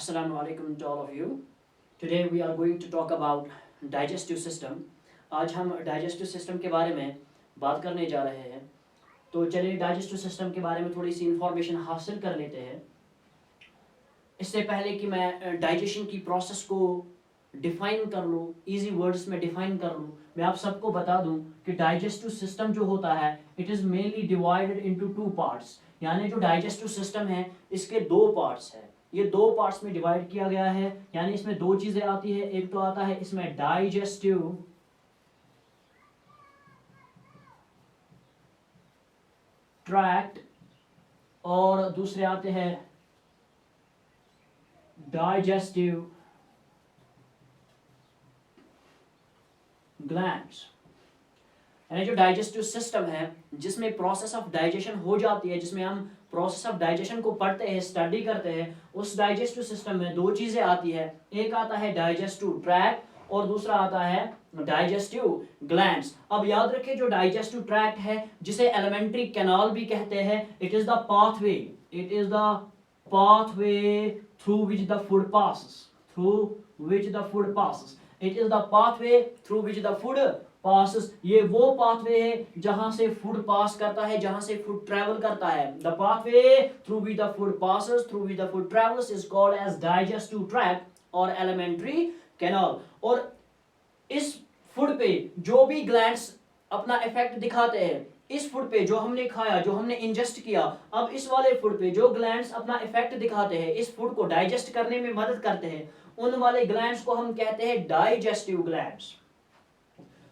Assalamu alaikum to all of you. Today we are going to talk about digestive system. आज हम digestive system के बारे में बात करने जा रहे हैं. तो चलिए digestive system के बारे में थोड़ी सी information हासिल कर लेते हैं. इससे पहले कि मैं digestion की process को डिफाइन कर लूँ, easy words में डिफाइन कर लूँ, मैं आप सबको बता दूँ कि digestive system जो होता है it is mainly divided into two parts. यानी जो digestive system है इसके दो parts हैं. ये दो पार्ट्स में डिवाइड किया गया है, यानी इसमें दो चीजें आती है. एक तो आता है इसमें डाइजेस्टिव ट्रैक्ट और दूसरे आते हैं डाइजेस्टिव ग्लैंड्स. यानी जो डाइजेस्टिव सिस्टम है जिसमें प्रोसेस ऑफ डाइजेशन हो जाती है, जिसमें हम प्रोसेस ऑफ डाइजेशन को पढ़ते हैं, स्टडी करते हैं, उस डाइजेस्टिव सिस्टम में दो चीजें आती है. एक आता है डाइजेस्टिव ट्रैक्ट और दूसरा आता है डाइजेस्टिव ग्लैंड्स. अब याद रखें जो डाइजेस्टिव ट्रैक्ट है जिसे एलिमेंट्री कैनाल भी कहते हैं, it is the pathway, it is the pathway through which the food passes, through which the food passes. It is the pathway through which the food passes. ये वो pathway है जहां से food pass करता है, जहां से food travel करता है. The pathway through which the food passes, through which the food travels is called as digestive tract or alimentary canal. और इस food पे जो भी glands अपना effect दिखाते हैं, इस फूड पे जो हमने खाया, जो हमने इंजेस्ट किया, अब इस वाले फूड पे जो ग्लैंड्स अपना इफेक्ट दिखाते हैं, इस फूड को डाइजेस्ट करने में मदद करते हैं, उन वाले ग्लैंड्स को हम कहते हैं digestive glands.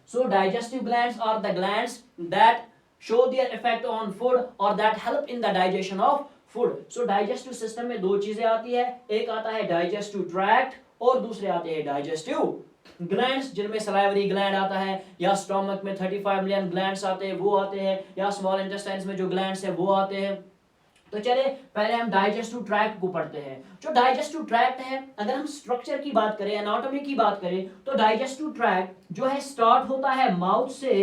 So digestive glands are the glands that show their effect on food or that help in the digestion of food. So digestive system में दो चीजें आती है, एक आता है digestive tract और दूसरे आते हैं digestive glands, जिनमें salivary gland आता है, या stomach में 35 million glands आते हैं, वो आते हैं, या small intestines में जो glands है वो आते हैं. तो चले पहले हम डाइजेस्टिव ट्रैक्ट को पढ़ते हैं. जो डाइजेस्टिव ट्रैक्ट है, अगर हम स्ट्रक्चर की बात करें, एनाटॉमी की बात करें, तो डाइजेस्टिव ट्रैक्ट जो है स्टार्ट होता है माउथ से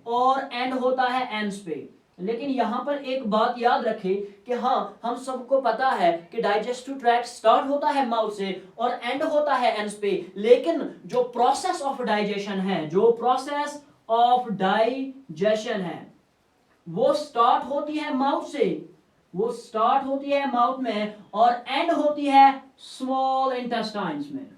और एंड होता है एंड्स पे. लेकिन यहाँ पर एक बात याद रखें कि हाँ, हम सबको पता है कि डाइजेस्टिव ट्रैक्ट स्टार्ट होता है माउथ से और एंड होता है एंड्स पे. लेकिन जो प्रोसेस ऑफ डाइजेशन है, जो प्रोसेस ऑफ डाइजेशन है, वो स्टार्ट होती है माउथ से, वो स्टार्ट होती है माउथ में और एंड होती है स्मॉल इंटेस्टाइन्स में.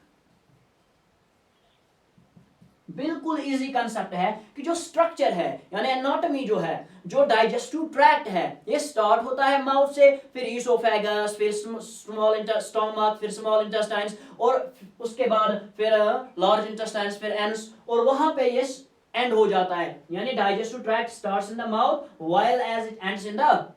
बिल्कुल इजी कंसेप्ट है कि जो स्ट्रक्चर है यानी एनाटॉमी जो है, जो डाइजेस्टिव ट्रैक्ट है, ये स्टार्ट होता है माउथ से, फिर ईसोफेगस, फिर स्मॉल स्टोमक, फिर स्मॉल इंटेस्टाइन्स और उसके बाद फिर लार्ज इंटेस्टाइन्स, फिर एंड्स, और वहां पे ये एंड हो जाता है. यानी digestive tract starts in the mouth while as it ends in the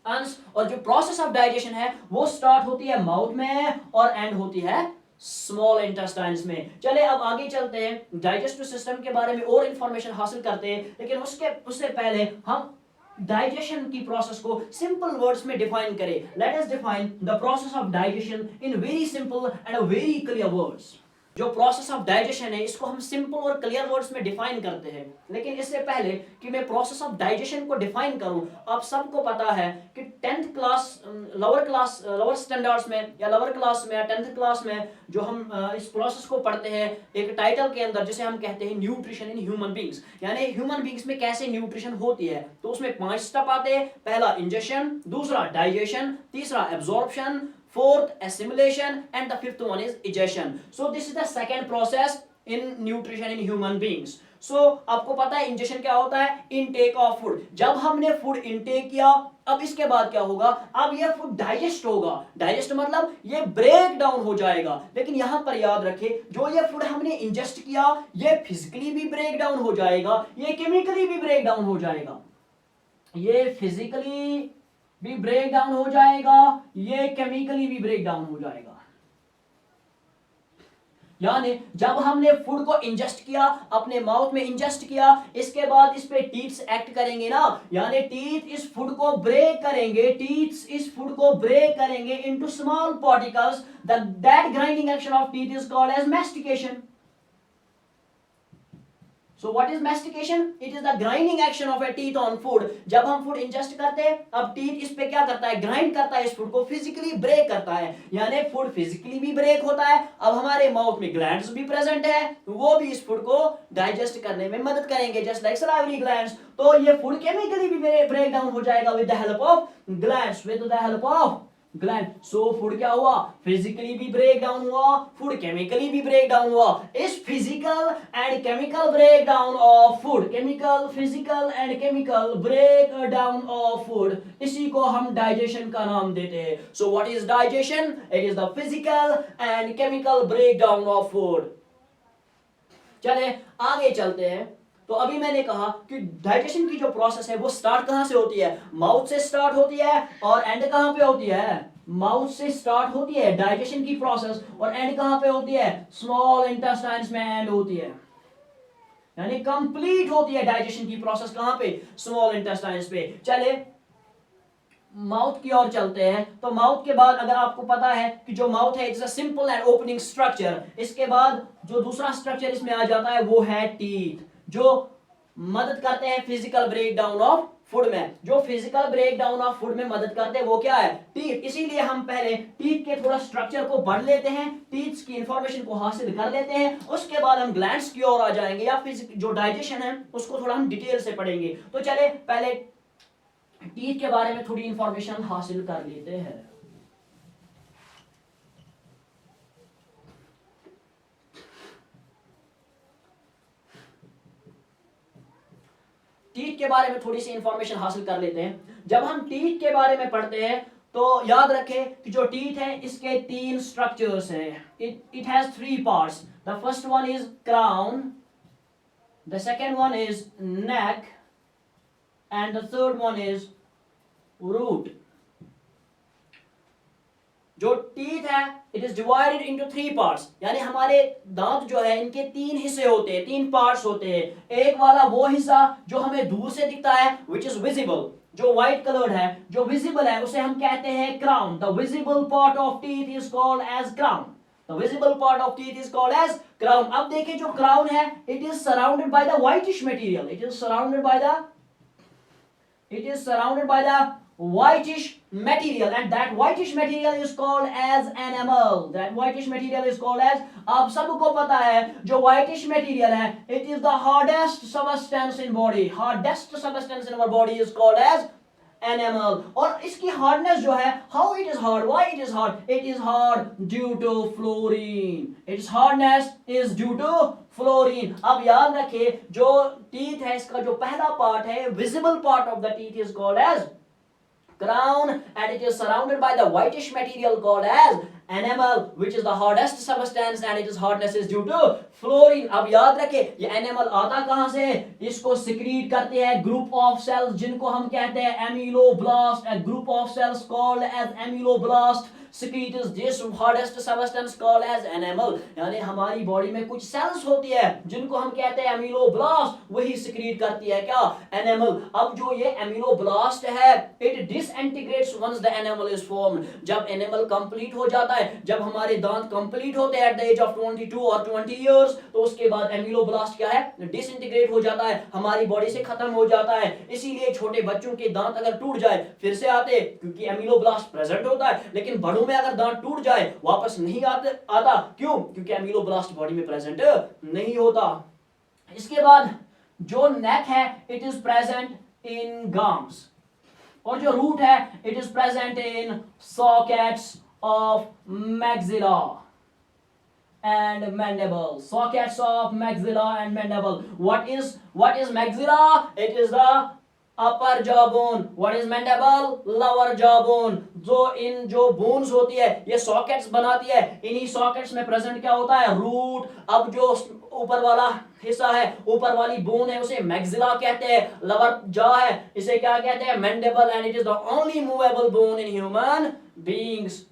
anus. और जो प्रोसेस ऑफ डाइजेशन है वो स्टार्ट होती है माउथ में और एंड होती है स्मॉल इंटेस्टाइन्स में. चले अब आगे चलते हैं, डाइजेस्टिव सिस्टम के बारे में और इंफॉर्मेशन हासिल करते हैं. लेकिन उससे पहले हम डाइजेशन की प्रोसेस को सिंपल वर्ड्स में डिफाइन करें. Let us define the process of digestion in very simple and very clear words. जो प्रोसेस ऑफ डाइजेशन है इसको हम सिंपल और क्लियर वर्ड्स में डिफाइन करते हैं. लेकिन इससे पहले कि मैं प्रोसेस ऑफ डाइजेशन को डिफाइन करूं, आप सबको पता है कि 10th क्लास, लोअर स्टैंडर्ड्स में या लोअर क्लास में या 10th क्लास में जो हम इस प्रोसेस को पढ़ते हैं एक टाइटल के अंदर, जिसे हम कहते हैं न्यूट्रिशन इन ह्यूमन बींग्स, यानी ह्यूमन बींग्स में कैसे न्यूट्रिशन होती है. तो उसमें 5 स्टेप आते हैं. पहला इंजेक्शन, दूसरा डाइजेशन, तीसरा absorption, fourth assimilation, and the fifth one is egestion. So this is the second process in nutrition in human beings. So आपको पता है इंजेक्शन क्या होता है? Intake of food. जब हमने फूड इनटेक किया, अब इसके बाद क्या होगा? अब ये फूड डाइजेस्ट होगा. डाइजेस्ट मतलब ये ब्रेक डाउन हो जाएगा. लेकिन यहां पर याद रखें, जो ये फूड हमने इंजेस्ट किया, ये फिजिकली भी ब्रेक डाउन हो जाएगा, ये केमिकली भी ब्रेक डाउन हो जाएगा. ये फिजिकली भी ब्रेक डाउन हो जाएगा, ये केमिकली भी ब्रेक डाउन हो जाएगा. यानी जब हमने फूड को इंजेस्ट किया, अपने माउथ में इंजेस्ट किया, इसके बाद इस पे टीथ्स एक्ट करेंगे ना, यानी टीथ इस फूड को ब्रेक करेंगे, टीथ्स इस फूड को ब्रेक करेंगे into small particles. That grinding action of teeth is called as mastication. So what is mastication? It is the grinding action of a teeth on food. जब हम food ingest करते हैं, अब teeth इस पे क्या करता है, ग्राइंड करता है इस फूड को, फिजिकली ब्रेक करता है, यानी फूड फिजिकली भी ब्रेक होता है। अब हमारे माउथ में ग्लैंड्स भी प्रेजेंट है, वो भी इस फूड को डाइजेस्ट करने में मदद करेंगे, जस्ट लाइक सलाइवरी ग्लैंड्स। तो ये फूड केमिकली भी ब्रेक डाउन हो जाएगा with the help of glands, with the help of gland. So food क्या हुआ, फिजिकली भी ब्रेक डाउन हुआ, फूड केमिकली भी ब्रेक डाउन हुआ। इस physical and chemical break down of food, chemical, physical and chemical break down of food, इसी को हम डाइजेशन का नाम देते हैं। So what is digestion? It is the physical and chemical break down of food. चले आगे चलते हैं। तो अभी मैंने कहा कि डाइजेशन की जो प्रोसेस है वो स्टार्ट कहां से होती है, माउथ से स्टार्ट होती है, और एंड कहां पे होती है, माउथ से स्टार्ट होती है डाइजेशन की प्रोसेस, और एंड कहां पे होती है, स्मॉल इंटेस्टाइन्स में एंड होती है, यानी कंप्लीट होती है डाइजेशन की प्रोसेस कहां पे, स्मॉल इंटेस्टाइन्स पे। चले माउथ की ओर चलते हैं। तो माउथ के बाद अगर आपको पता है कि जो माउथ है it's a simple and opening structure, इसके बाद जो दूसरा स्ट्रक्चर इसमें आ जाता है वो है टीथ, जो मदद करते हैं physical break down of food में। जो physical break down of food में मदद करते हैं वो क्या है, टीथ। इसीलिए हम पहले टीथ के थोड़ा स्ट्रक्चर को पढ़ लेते हैं, टीथ की इंफॉर्मेशन को हासिल कर लेते हैं, उसके बाद हम ग्लैंड्स की ओर आ जाएंगे, या फिजिकल जो डाइजेशन है उसको थोड़ा हम डिटेल से पढ़ेंगे। तो चले पहले टीथ के बारे में थोड़ी इंफॉर्मेशन हासिल कर लेते हैं। टीथ के बारे में थोड़ी सी इंफॉर्मेशन हासिल कर लेते हैं। जब हम टीथ के बारे में पढ़ते हैं तो याद रखें कि जो टीथ है इसके तीन स्ट्रक्चर्स हैं। It has three parts. The first one is crown, the second one is neck, and the third one is root. जो टीथ है it is divided into three parts, यानी हमारे दांत जो है इनके तीन हिस्से होते हैं, तीन पार्ट्स होते हैं। एक वाला वो हिस्सा जो हमें दूर से दिखता है विच इज विजिबल, जो व्हाइट कलर्ड है, जो विजिबल है उसे हम कहते हैं crown. The visible part of teeth is called as crown. The visible part of teeth is called as crown. अब देखिए जो क्राउन है it is surrounded by the whitish material, it is surrounded by the whitish material, and that whitish material is called as enamel. That whitish material is called as, आप सबको पता है जो whitish material है it is the hardest substance in body, hardest substance in our body is called as enamel। और इसकी hardness जो है, how it is hard, why it is hard, it is hard due to fluorine, its hardness is due to fluorine। अब याद रखिए जो teeth है इसका जो पहला पार्ट है, visible part of the teeth is called as crown, and it is surrounded by the whitish material called as enamel, which is the hardest substance and its hardness is due to fluorine। अब याद रखें ये enamel आता कहां से, इसको secrete करते हैं group of cells जिनको हम कहते हैं amyloblast। A group of cells called as amyloblast secretes this hardest substance called as enamel। यानी हमारी बॉडी में कुछ सेल्स होती है जिनको हम कहते हैं amyloblast, वही secrete करती है क्या, enamel। अब जो ये amyloblast है it disintegrates once the enamel is formed। जब enamel complete हो जाता है, जब हमारे दांत complete होते हैं at the age of 22 or 20 years, तो उसके बाद amyloblast क्या है, disintegrate हो जाता है, हमारी बॉडी से खत्म हो जाता है। इसीलिए छोटे बच्चों के दांत अगर टूट जाए फिर से आते क्योंकि amyloblast प्रेजेंट होता है, लेकिन बड़ों में अगर दांत टूट जाए वापस नहीं आता क्यों, क्योंकि amyloblast बॉडी में प्रेजेंट नहीं होता। इसके बाद जो नेक है it is present in gums, और जो रूट है it is present in sockets of maxilla and mandible, sockets of maxilla and mandible। what is maxilla? It is the upper jawbone। what is mandible? lower jawbone। जो bones होती है ये sockets बनाती है, इन्हीं सॉकेट्स में present क्या होता है, रूट। अब जो ऊपर वाला हिस्सा है, ऊपर वाली बोन है उसे मैक्सिला कहते हैं, लोअर जॉ है इसे क्या कहते हैं, mandible, and it is the only movable bone in human beings.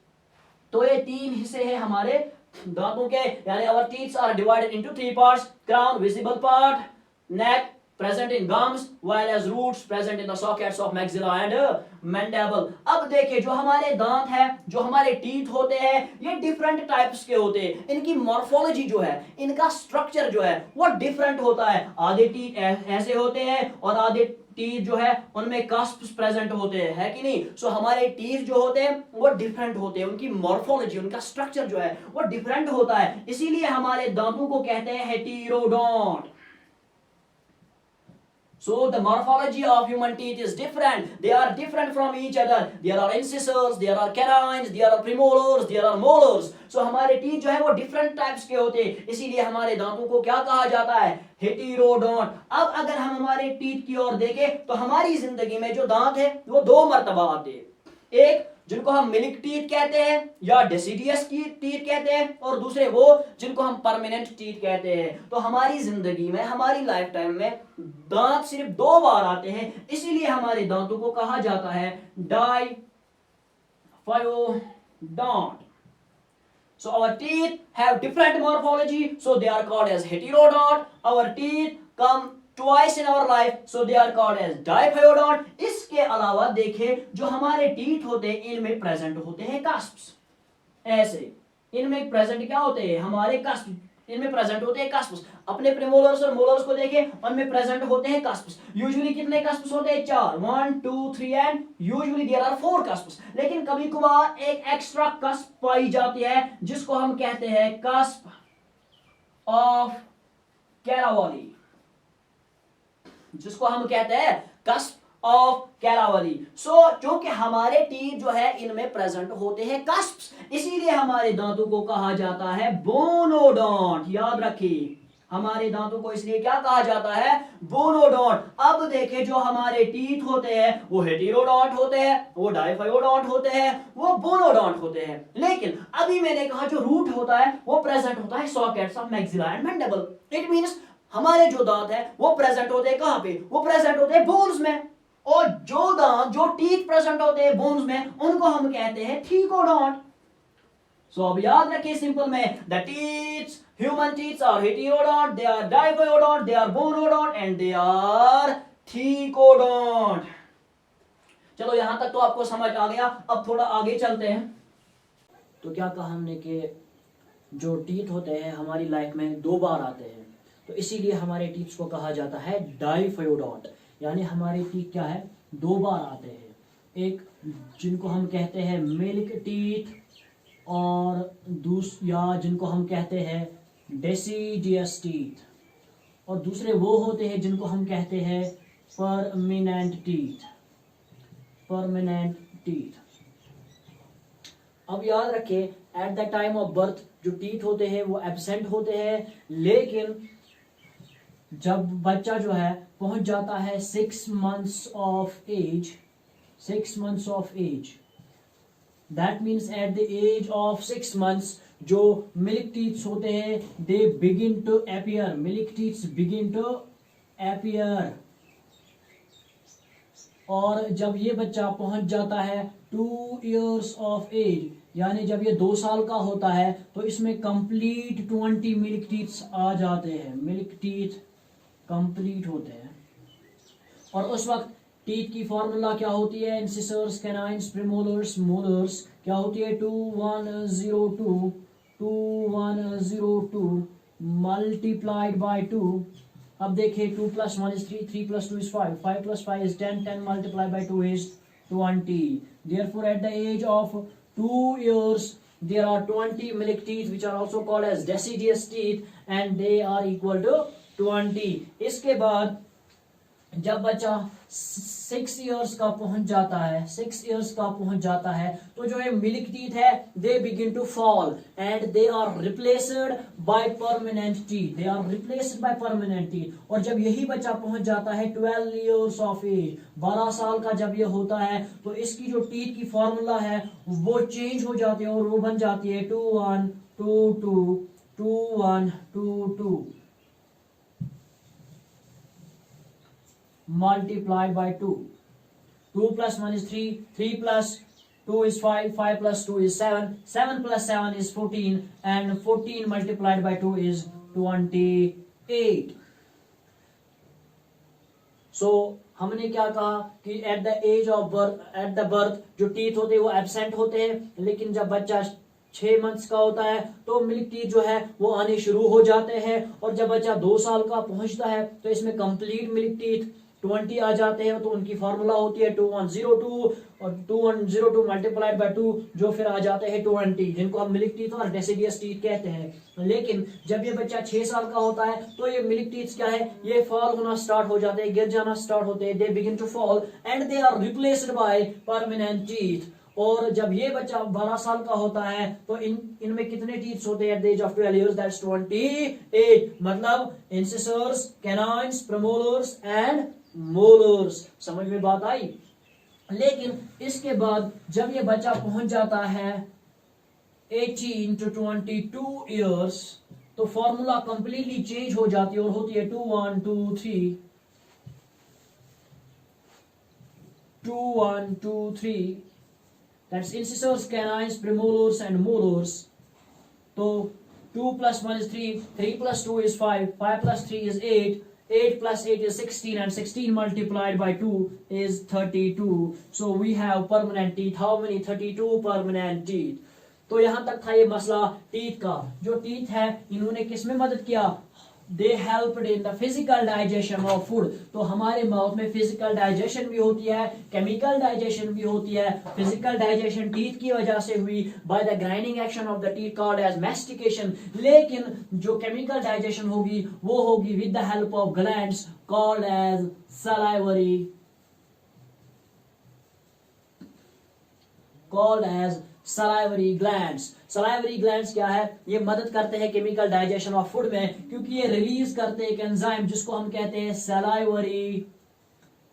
तो ये तीन हिस्से हैं हमारे दांतों के, यानी our teeth are divided into three parts: crown, visible part, neck present in gums, while as roots present in the sockets of maxilla and mandible. अब देखिए जो हमारे दांत है, जो हमारे टीथ होते हैं, ये डिफरेंट टाइप्स के होते हैं. इनकी मॉर्फोलॉजी जो है, इनका स्ट्रक्चर जो है वो डिफरेंट होता है. आधे टीथ ऐसे होते हैं और आधे टीथ जो है उनमें कस्प्स प्रेजेंट होते हैं, है कि नहीं. सो हमारे टीथ जो होते हैं वो डिफरेंट होते हैं, उनकी मॉर्फोलॉजी, उनका स्ट्रक्चर जो है वो डिफरेंट होता है. इसीलिए हमारे दांतों को कहते हैं heterodont. So the morphology of human teeth is different. They are different from each other. There are incisors, there are canines, there are premolars, there are molars. So हमारे teeth जो है वो different types के होते हैं. इसीलिए हमारे दांतों को क्या कहा जाता है? हेटेरोडोंट. अब अगर हम हमारे टीथ की ओर देखें तो हमारी जिंदगी में जो दांत है वो दो मर्तबा आते हैं. एक जिनको हम मिल्क टीथ कहते हैं या डेसिडियस की टीथ कहते हैं, और दूसरे वो जिनको हम परमानेंट टीथ कहते हैं. तो हमारी जिंदगी में, हमारी लाइफ टाइम में दांत सिर्फ दो बार आते हैं. इसीलिए हमारे दांतों को कहा जाता है diphyodont. So our teeth have different morphology, so they are called as heterodont. Our teeth come twice in our life, so they are called as diphyodont. इसके अलावा देखिए जो हमारे टीथ होते हैं इनमें प्रेजेंट होते हैं कस्प्स. ऐसे इनमें प्रेजेंट क्या होते हैं? हमारे कस्प. इनमें प्रेजेंट होते हैं कस्प्स. अपने प्रीमोलर्स और मोलर्स को देखें, उनमें प्रेजेंट होते हैं कस्प्स. यूजुअली कितने कस्प्स होते हैं? 4. 1 2 3 एंड यूजुअली देयर आर 4 कस्प्स. लेकिन कभी कभार एक एक्स्ट्रा कस्प पाई जाती है जिसको हम कहते हैं कस्प ऑफ कैरावाली. जिसको हम कहते हैं कस्प ऑफ कैरावाली. सो क्योंकि हमारे टीथ जो है इनमें प्रेजेंट होते हैं कस्प्स, इसीलिए हमारे दांतों को कहा जाता है बोनोडोंट. याद रखिए हमारे दांतों को इसलिए क्या कहा जाता है? बोनोडोंट. अब देखें जो हमारे टीथ होते हैं वो हेटेरोडोंट होते हैं, वो डाइफायोडोंट होते हैं, वो बोनोडोंट होते हैं. लेकिन अभी मैंने कहा जो रूट होता है वो प्रेजेंट होता है sockets of maxilla and mandible. It means हमारे जो दांत है वो प्रेजेंट होते हैं कहां पे? वो प्रेजेंट होते हैं बोन्स में. और जो दांत, जो टीथ प्रेजेंट होते हैं बोन्स में, उनको हम कहते हैं थीकोडोंट. सो अब याद रखिए सिंपल में, the teeths, human teeths are heterodont, they are diphyodont, they are bunodont and they are thecodont. चलो यहां तक तो आपको समझ आ गया. अब थोड़ा आगे चलते हैं. तो क्या कहा हमने कि जो टीथ होते हैं हमारी लाइफ में दो बार आते हैं, तो इसीलिए हमारे टीथ को कहा जाता है डाइफायोडोंट. यानी हमारे टीथ क्या है? दो बार आते हैं. एक जिनको हम कहते हैं मिल्क टीथ, और या जिनको हम कहते हैं डेसिडियस टीथ, और दूसरे वो होते हैं जिनको हम कहते हैं परमानेंट टीथ. Permanent teeth. अब याद रखें at the time of birth जो टीथ होते हैं वो एब्सेंट होते हैं, लेकिन जब बच्चा जो है पहुंच जाता है 6 months of age, 6 months of age, that means at the age of 6 months जो मिल्क टीथ्स होते हैं they begin to appear. Milk teeths begin to appear. और जब ये बच्चा पहुंच जाता है 2 years ऑफ एज, यानी जब ये 2 साल का होता है, तो इसमें कंप्लीट 20 मिल्क टीथ्स आ जाते हैं. मिल्क टीथ कंप्लीट होते हैं. और उस वक्त टीथ की फॉर्मूला क्या होती है? इंसिसर्स, कैनाइन्स, प्रीमोलर्स, मोलर्स क्या होती है? 2102 2102 मल्टीप्लाइड बाय 2. अब देखिए 2 + 1 is 3, 3 + 2 is 5, 5 + 5 is 10, 10 multiplied by 2 is 20. Therefore at the age of 2 years there are 20 milk teeth which are also called as deciduous teeth, and they are equal to 20. इसके बाद जब बच्चा 6 years का पहुंच जाता है, 6 years का पहुंच जाता है, तो जो है मिल्क टीथ है they begin to fall and they are replaced by permanent teeth. They are replaced by permanent teeth. और जब यही बच्चा पहुंच जाता है 12 years ऑफ एज, 12 साल का जब ये होता है, तो इसकी जो टीथ की फॉर्मूला है वो चेंज हो जाती है और वो बन जाती है 2122 2122 multiplied by 2. 2 + 1 is 3, 3 + 2 is 5, 5 + 2 is 7, 7 + 7 is 14, and 14 multiplied by 2 is 28. सो हमने क्या कहा कि at the age of birth, at the birth जो टीथ होते हैं वो एब्सेंट होते हैं, लेकिन जब बच्चा 6 मंथ्स का होता है तो मिल्क टीथ जो है वो आने शुरू हो जाते हैं, और जब बच्चा 2 साल का पहुंचता है तो इसमें कंप्लीट मिल्क टीथ 20 आ जाते हैं। तो उनकी फार्मूला होती है 2102, और 2102 मल्टीप्लाइड बाय 2 जो फिर आ जाते हैं 20, जिनको हम मिल्क टीथ और डेसिडियस टीथ कहते हैं। लेकिन जब ये बच्चा 6 साल का होता है तो ये मिल्क टीथ क्या है, ये फॉल होना स्टार्ट हो जाते हैं, गिर जाना स्टार्ट होते हैं, they begin to fall and they are replaced by permanent teeth. और जब ये बच्चा 12 साल का होता है तो इनमें कितने टीथ्स होते हैं at the age of 12 years, that's 28, मतलब incisors, canines, premolars and molars. समझ में बात आई। लेकिन इसके बाद जब ये बच्चा पहुंच जाता है 18 to 22 इयर्स तो फॉर्मूला कंप्लीटली चेंज हो जाती है और होती है 2 1 2 3 2 1 2 3, that's incisors, canines, premolars and molars. So 2 plus 1 is 3, 3 plus 2 is 5, 5 plus 3 is 8, 8 plus 8 is 16, and 16 multiplied by 2 is 32. So we have permanent teeth. How many? 32 permanent teeth. तो यहां तक था ये मसला टीथ का। जो टीथ है इन्होंने किस में मदद किया? They helped in the physical digestion of food. तो हमारे माउथ में फिजिकल डाइजेशन भी होती है, केमिकल डाइजेशन भी होती है। फिजिकल डाइजेशन टीथ की वजह से हुई by the grinding action of the teeth called as mastication. लेकिन जो केमिकल डाइजेशन होगी वो होगी with the help of glands called as salivary, called as salivary glands. Salivary glands क्या है? ये मदद करते हैं केमिकल डाइजेशन ऑफ फूड में, क्योंकि ये रिलीज करते हैं एक एंजाइम जिसको हम कहते हैं सलाइवरी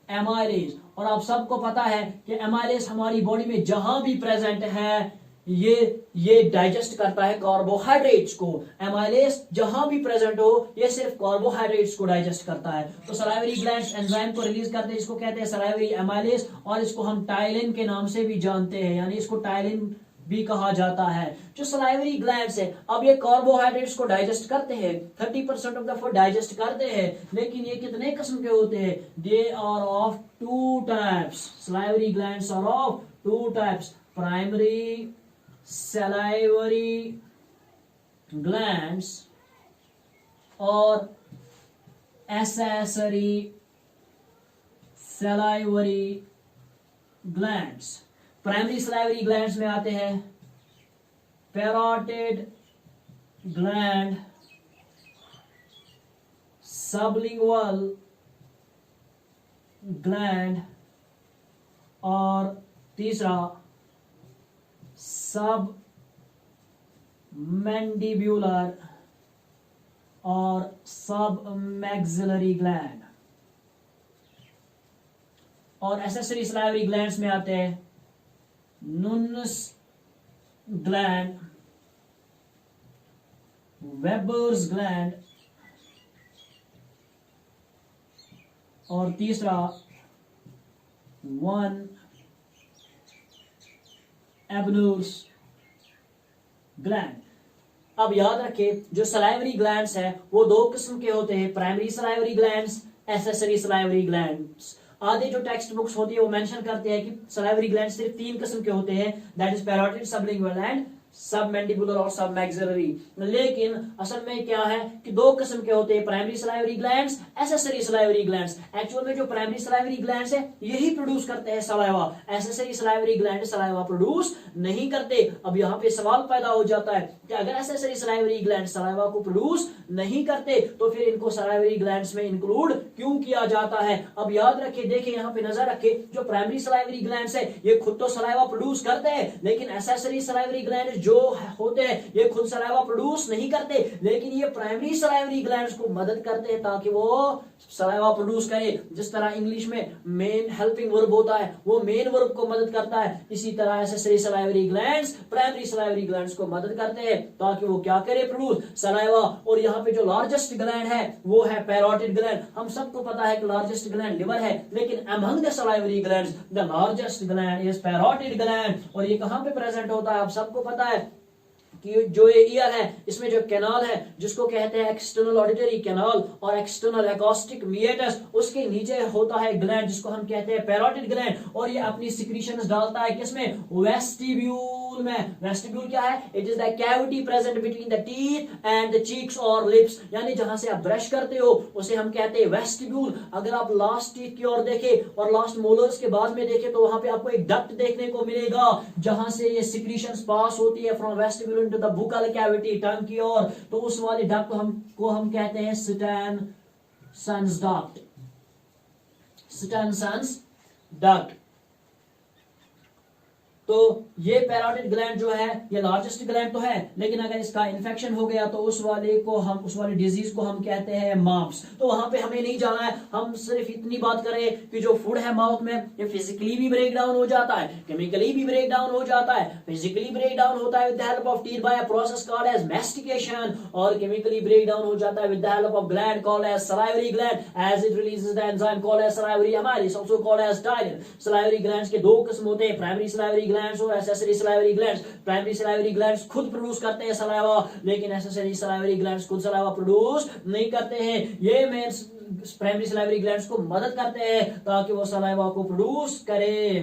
एमाइलेज। और आप सबको पता है कि एमाइलेज हमारी बॉडी में जहां भी प्रेजेंट है ये डाइजेस्ट करता है कार्बोहाइड्रेट्स को। एमाइलेज जहां भी प्रेजेंट हो ये सिर्फ कार्बोहाइड्रेट्स को डाइजेस्ट करता है। तो सलाइवरी ग्लैंड्स एंजाइम को रिलीज करते हैं जिसको कहते हैं सलाइवरी एमाइलेज, और इसको हम टाइलिन के नाम से भी जानते हैं, यानी इसको टाइलिन भी कहा जाता है। जो सलाइवरी ग्लैंड्स है अब ये कार्बोहाइड्रेट्स को डाइजेस्ट करते हैं, 30% ऑफ द फूड डाइजेस्ट करते हैं। लेकिन ये कितने किस्म के होते हैं? They are of 2 types. Salivary glands are of 2 types, primary salivary glands और accessory salivary glands। Primary salivary glands में आते हैं parotid gland, sublingual gland और तीसरा सब मैंडिब्यूलर और सब मैक्सिलरी ग्लैंड। और एसेसरी सलाइवरी ग्लैंड्स में आते हैं नुन्स ग्लैंड, वेबर्स ग्लैंड और तीसरा 1 एबनूस ग्लैंड। अब याद रखें जो सलाइवरी ग्लैंड्स है वो 2 किस्म के होते हैं, primary salivary glands, accessory salivary glands. आधे जो टेक्स्ट बुक्स होती है वो मेंशन करते हैं कि सलाइवरी ग्लैंड सिर्फ 3 किस्म के होते हैं, that is parotid, sublingual and सब मैंडिबुलर और सब मैक्सिलरी। लेकिन असल में क्या है कि 2 किस्म के होते हैं, primary salivary glands, accessory salivary glands. Actual में जो प्राइमरी सलाइवरी ग्लैंड्स है यही प्रोड्यूस करते हैं saliva, accessory salivary gland saliva produce नहीं करते। अब यहाँ पे सवाल पैदा हो जाता है कि अगर एसेसरी सलाइवरी ग्लैंड सलाइवा को प्रोड्यूस नहीं करते तो फिर इनको सलाइवरी ग्लैंड्स में इंक्लूड क्यों किया जाता है? अब याद रखें, देखें यहाँ पे नजर रखें, जो प्राइमरी सलाइवरी ग्लैंड्स है ये खुद तो सलाइवा प्रोड्यूस करते हैं, लेकिन एसेसरी सलाइवरी ग्लैंड जो होते हैं ये खुद सलाइवा प्रोड्यूस नहीं करते, लेकिन ये प्राइमरी सलाइवरी ग्लैंड्स को मदद करते हैं ताकि वो सलाइवा प्रोड्यूस करे। जिस तरह इंग्लिश में मेन हेल्पिंग वर्ब होता है वो मेन वर्ब को मदद करता है, इसी तरह accessory salivary glands primary salivary glands को मदद करते हैं ताकि वो क्या करे, प्रोड्यूस सलाइवा। और यहाँ पे जो लार्जेस्ट ग्लैंड है वो है पैरोटिड ग्लैंड। हम सबको पता है कि लार्जेस्ट ग्लैंड लिवर है, लेकिन among the salivary glands the largest gland is parotid gland. और ये कहाँ पे प्रेजेंट होता है आप सबको पता है, कि जो ये ईयर है इसमें जो कैनाल है जिसको कहते हैं एक्सटर्नल ऑडिटरी कैनाल और एक्सटर्नल एकॉस्टिक मीएटस, उसके नीचे होता है ग्लैंड जिसको हम कहते हैं पैरोटिड ग्लैंड, और ये अपनी सिक्रीशंस डालता है किसमें, वेस्टिब्यूल में। वेस्टिब्यूल क्या है, it is the cavity present between the teeth and the cheeks और लिप्स, यानी जहां से आप ब्रश करते हो उसे हम कहते हैं वेस्टिब्यूल। अगर आप लास्ट टीथ की ओर देखें और लास्ट मोलर्स के बाद में देखें तो वहां पे आपको एक डक्ट देखने को मिलेगा जहां से ये सिक्रीशंस पास होती है from vestibule into the buccal cavity tongue की ओर, तो उस वाले डक्ट को हम कहते हैं स्टैनसन्स डक्ट, स्टैनसन्स डक्ट। तो ये पैरोटिड ग्लैंड जो है ये लार्जेस्ट ग्लैंड तो है, लेकिन अगर इसका इन्फेक्शन हो गया तो उस वाली डिजीज को हम कहते हैं मार्प्स। तो वहां पे हमें नहीं जाना है, हम सिर्फ इतनी बात करें कि जो फूड है माउथ में ये फिजिकली भी ब्रेक डाउन हो जाता है, केमिकली भी ब्रेक डाउन हो जाता है। फिजिकली ब्रेक डाउन होता है with the help of teeth by a process called as mastication, और केमिकली ब्रेक डाउन हो जाता है with the help of gland called as salivary gland as it releases the enzyme called as salivary amylase, also called as ptyalin. Salivary glands के दो किस्म होते हैं, primary salivary glands और accessory salivary glands. Primary salivary glands खुद produce करते हैं saliva, लेकिन एक्सेसरी सलाइवरी ग्लैंड्स खुद सलाइवा प्रोड्यूस नहीं करते हैं। ये मेन प्राइमरी सलाइवरी ग्लैंड्स को मदद करते हैं ताकि वो सलाइवा को प्रोड्यूस करे।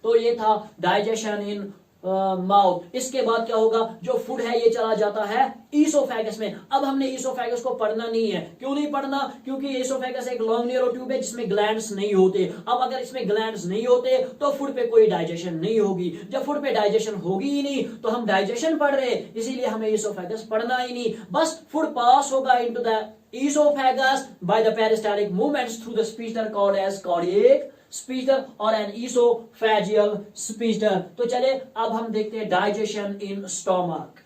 तो ये था डाइजेशन इन माउथ। इसके बाद क्या होगा, जो फूड है ये चला जाता है ईसोफेगस में। अब हमने ईसोफेगस को पढ़ना नहीं है, क्यों नहीं पढ़ना, क्योंकि ईसोफेगस एक लॉन्ग नैरो ट्यूब है जिसमें ग्लैंड्स नहीं होते। अब अगर इसमें ग्लैंड्स नहीं होते तो फूड पे कोई डाइजेशन नहीं होगी। जब फूड पे डाइजेशन होगी ही नहीं तो हम डाइजेशन पढ़ रहे, इसीलिए हमें ईसोफेगस पढ़ना ही नहीं। बस फूड पास होगा into the esophagus by the peristaltic movements through the sphincter called as cardiac sphincter or an esophageal sphincter। तो चले अब हम देखते हैं डाइजेशन इन स्टोमक।